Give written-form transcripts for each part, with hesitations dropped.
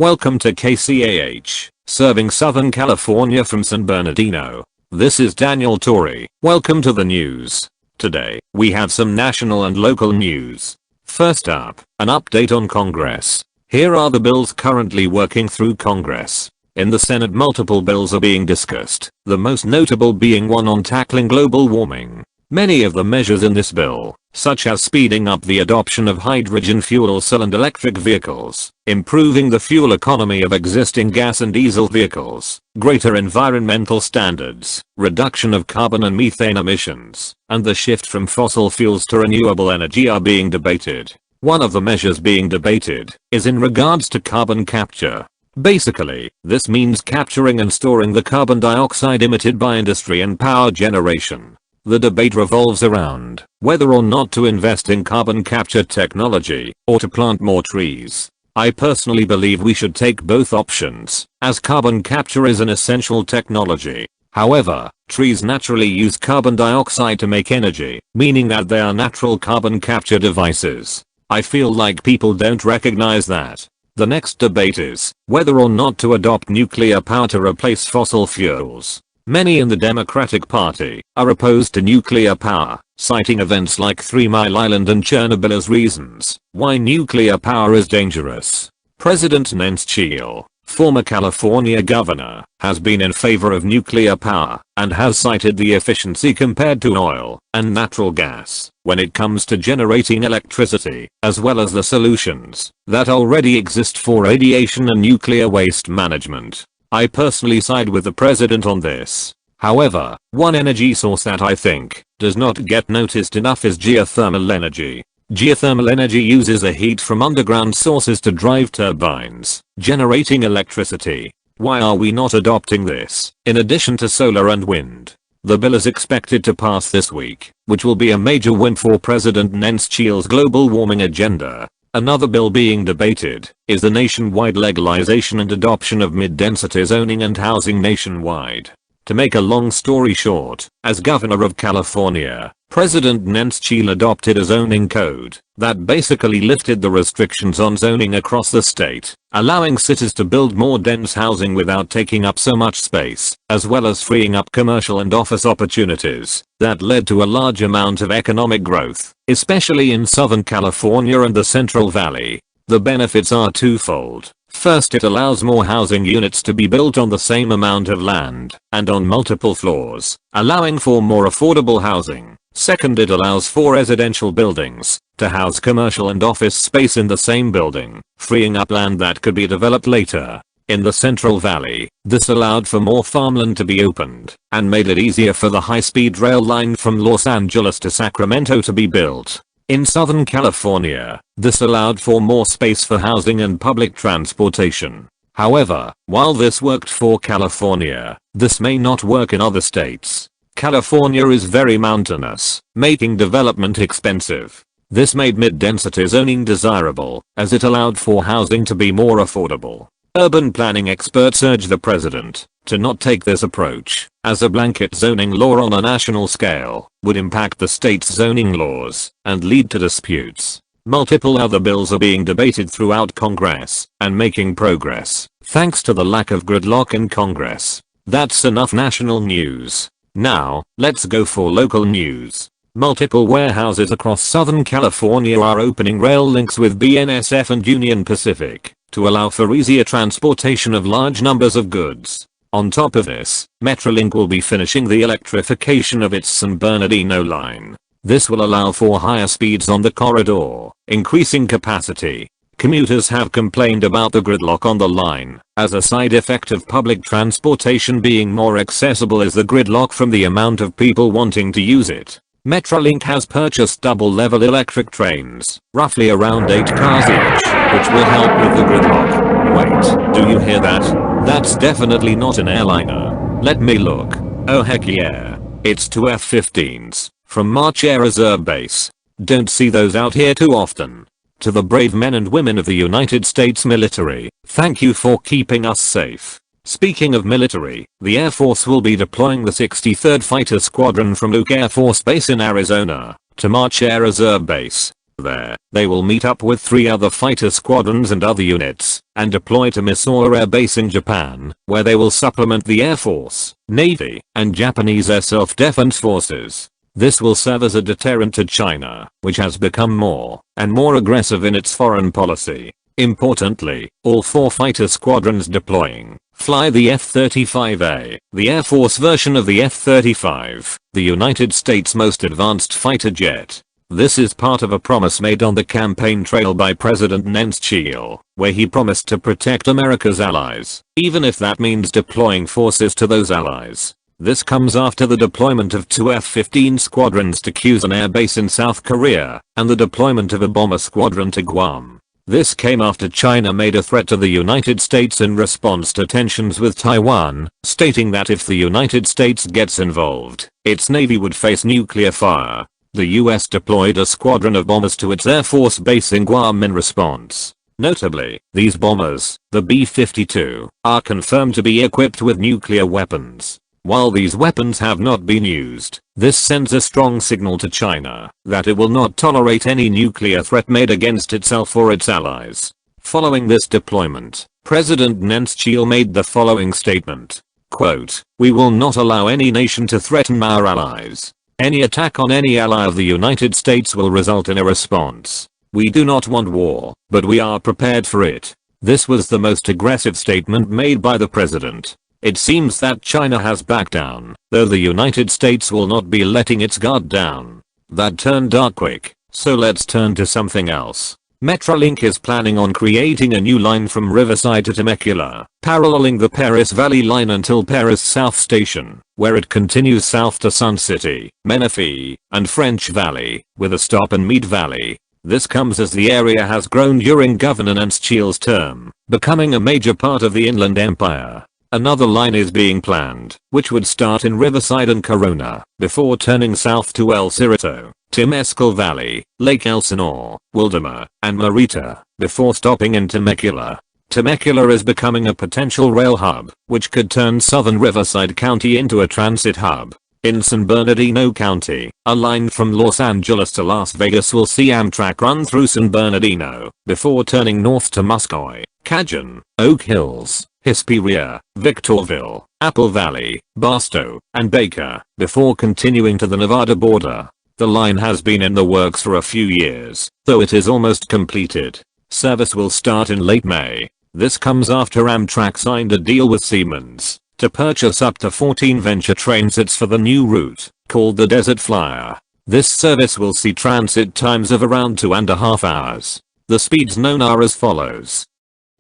Welcome to KCAH, serving Southern California from San Bernardino. This is Daniel Torrey. Welcome to the news. Today, we have some national and local news. First up, an update on Congress. Here are the bills currently working through Congress. In the Senate, multiple bills are being discussed, the most notable being one on tackling global warming. Many of the measures in this bill, such as speeding up the adoption of hydrogen fuel cell and electric vehicles, improving the fuel economy of existing gas and diesel vehicles, greater environmental standards, reduction of carbon and methane emissions, and the shift from fossil fuels to renewable energy are being debated. One of the measures being debated is in regards to carbon capture. Basically, this means capturing and storing the carbon dioxide emitted by industry and power generation. The debate revolves around whether or not to invest in carbon capture technology or to plant more trees. I personally believe we should take both options, as carbon capture is an essential technology. However, trees naturally use carbon dioxide to make energy, meaning that they are natural carbon capture devices. I feel like people don't recognize that. The next debate is whether or not to adopt nuclear power to replace fossil fuels. Many in the Democratic Party are opposed to nuclear power, citing events like 3 Mile Island and Chernobyl as reasons why nuclear power is dangerous. President Nance Cheal, former California governor, has been in favor of nuclear power and has cited the efficiency compared to oil and natural gas when it comes to generating electricity, as well as the solutions that already exist for radiation and nuclear waste management. I personally side with the president on this. However, one energy source that I think does not get noticed enough is geothermal energy. Geothermal energy uses the heat from underground sources to drive turbines, generating electricity. Why are we not adopting this, in addition to solar and wind? The bill is expected to pass this week, which will be a major win for President Nance Cheal's global warming agenda. Another bill being debated is the nationwide legalization and adoption of mid-density zoning and housing nationwide. To make a long story short, as governor of California, President Nance Cheal adopted a zoning code that basically lifted the restrictions on zoning across the state, allowing cities to build more dense housing without taking up so much space, as well as freeing up commercial and office opportunities that led to a large amount of economic growth, especially in Southern California and the Central Valley. The benefits are twofold. First, it allows more housing units to be built on the same amount of land and on multiple floors, allowing for more affordable housing. Second, it allows for residential buildings to house commercial and office space in the same building, freeing up land that could be developed later. In the Central Valley, this allowed for more farmland to be opened and made it easier for the high-speed rail line from Los Angeles to Sacramento to be built. In Southern California, this allowed for more space for housing and public transportation. However, while this worked for California, this may not work in other states. California is very mountainous, making development expensive. This made mid-density zoning desirable, as it allowed for housing to be more affordable. Urban planning experts urge the president to not take this approach, as a blanket zoning law on a national scale would impact the state's zoning laws and lead to disputes. Multiple other bills are being debated throughout Congress and making progress, thanks to the lack of gridlock in Congress. That's enough national news. Now, let's go for local news. Multiple warehouses across Southern California are opening rail links with BNSF and Union Pacific to allow for easier transportation of large numbers of goods. On top of this, Metrolink will be finishing the electrification of its San Bernardino line. This will allow for higher speeds on the corridor, increasing capacity. Commuters have complained about the gridlock on the line, as a side effect of public transportation being more accessible is the gridlock from the amount of people wanting to use it. Metrolink has purchased double-level electric trains, roughly around 8 cars each, which will help with the gridlock. Wait, do you hear that? That's definitely not an airliner. Let me look. Oh heck yeah. It's 2 F-15s from March Air Reserve Base. Don't see those out here too often. To the brave men and women of the United States military, thank you for keeping us safe. Speaking of military, the Air Force will be deploying the 63rd Fighter Squadron from Luke Air Force Base in Arizona to March Air Reserve Base. There, they will meet up with 3 other fighter squadrons and other units, and deploy to Misawa Air Base in Japan, where they will supplement the Air Force, Navy, and Japanese air self-defense forces. This will serve as a deterrent to China, which has become more and more aggressive in its foreign policy. Importantly, all 4 fighter squadrons deploying fly the F-35A, the Air Force version of the F-35, the United States' most advanced fighter jet. This is part of a promise made on the campaign trail by President Nenschel, where he promised to protect America's allies, even if that means deploying forces to those allies. This comes after the deployment of 2 F-15 squadrons to Kusan Air Base in South Korea, and the deployment of a bomber squadron to Guam. This came after China made a threat to the United States in response to tensions with Taiwan, stating that if the United States gets involved, its navy would face nuclear fire. The US deployed a squadron of bombers to its Air Force base in Guam in response. Notably, these bombers, the B-52, are confirmed to be equipped with nuclear weapons. While these weapons have not been used, this sends a strong signal to China that it will not tolerate any nuclear threat made against itself or its allies. Following this deployment, President Nenschel made the following statement. Quote, "We will not allow any nation to threaten our allies. Any attack on any ally of the United States will result in a response. We do not want war, but we are prepared for it." This was the most aggressive statement made by the president. It seems that China has backed down, though the United States will not be letting its guard down. That turned dark quick, so let's turn to something else. Metrolink is planning on creating a new line from Riverside to Temecula, paralleling the Paris Valley line until Paris South Station, where it continues south to Sun City, Menifee, and French Valley, with a stop in Meade Valley. This comes as the area has grown during Governor Nenschel's term, becoming a major part of the Inland Empire. Another line is being planned, which would start in Riverside and Corona, before turning south to El Cerrito, Temescal Valley, Lake Elsinore, Wildomar, and Marita, before stopping in Temecula. Temecula is becoming a potential rail hub, which could turn southern Riverside County into a transit hub. In San Bernardino County, a line from Los Angeles to Las Vegas will see Amtrak run through San Bernardino, before turning north to Muscoy, Cajun, Oak Hills, Hesperia, Victorville, Apple Valley, Barstow, and Baker, before continuing to the Nevada border. The line has been in the works for a few years, though it is almost completed. Service will start in late May. This comes after Amtrak signed a deal with Siemens to purchase up to 14 Venture train sets for the new route, called the Desert Flyer. This service will see transit times of around 2.5 hours. The speeds known are as follows.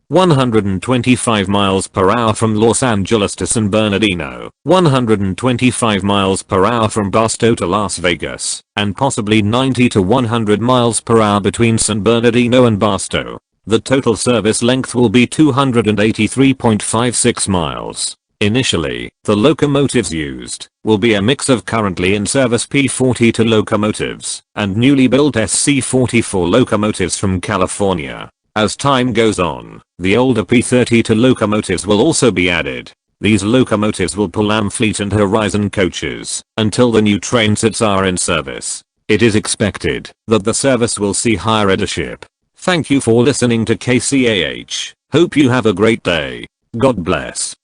125 miles per hour from Los Angeles to San Bernardino, 125 miles per hour from Barstow to Las Vegas, and possibly 90 to 100 miles per hour between San Bernardino and Barstow. The total service length will be 283.56 miles. Initially, the locomotives used will be a mix of currently in service P-42 locomotives and newly built SC-44 locomotives from California. As time goes on, the older P-32 locomotives will also be added. These locomotives will pull Amfleet and Horizon coaches until the new train sets are in service. It is expected that the service will see higher ridership. Thank you for listening to KCAH. Hope you have a great day. God bless.